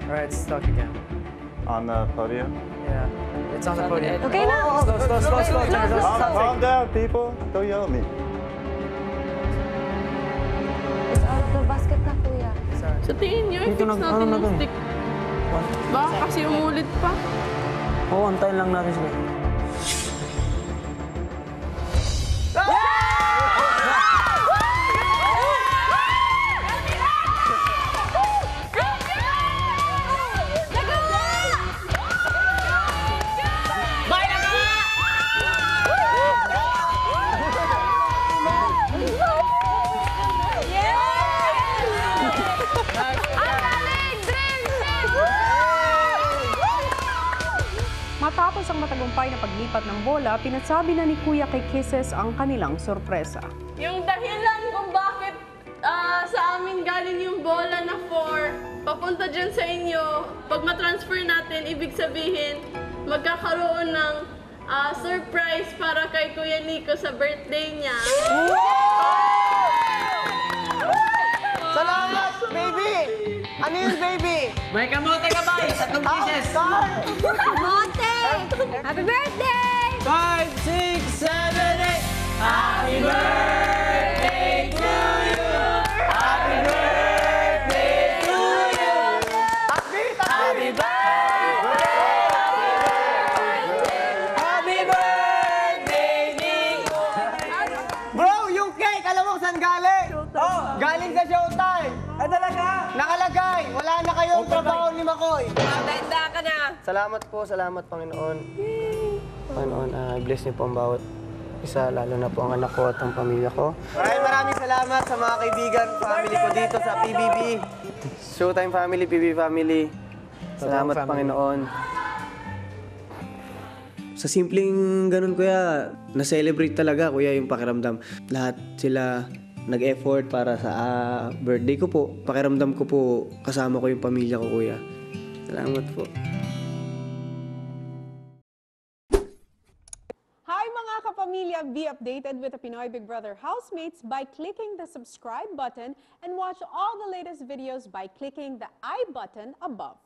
Alright, it's stuck again. On the podium? Yeah, it's on the podium. Okay na. Slow, Turner. Calm down, people. Don't yell at me. It's out of the basket na, kuya. Sorry. Sa tingin niyo, i-fix natin yung stick. Baka kasi umulit pa. Oo, antayin lang natin sila. Matapos ang matagumpay na paglipat ng bola, pinasabi na ni Kuya kay Kisses ang kanilang sorpresa. Yung dahilan kung bakit sa amin galing yung bola na 4, papunta dyan sa inyo, pag matransfer natin, ibig sabihin, magkakaroon ng surprise para kay Kuya Nico sa birthday niya. Salamat, baby! Ano yun, baby? May kamote ka ba? Tatlong pieces. Monte! Happy birthday! 5, 6, 7, 8. Happy birthday to you! Happy birthday to you! Happy birthday! Happy birthday, Nico! Bro, yung cake, alam mo kung saan galing? Oh, galing sa Showtime. Ay, talaga? Nakalagay. Wala na kayong trabaho ni Makoy. Maganda ka na! Salamat po, salamat Panginoon. Panginoon, bless niyo po ang bawat isa, lalo na po ang anak ko at ang pamilya ko. Maraming salamat sa mga kaibigan, family ko dito sa PBB. Showtime family, PBB family. Salamat Panginoon. Sa simpleng ganun, kuya, na-celebrate talaga, kuya, yung pakiramdam. Lahat sila nag-effort para sa birthday ko po. Pakiramdam ko po, kasama ko yung pamilya ko, kuya. Salamat po. Hi mga kapamilya! Be updated with the Pinoy Big Brother housemates by clicking the subscribe button and watch all the latest videos by clicking the I button above.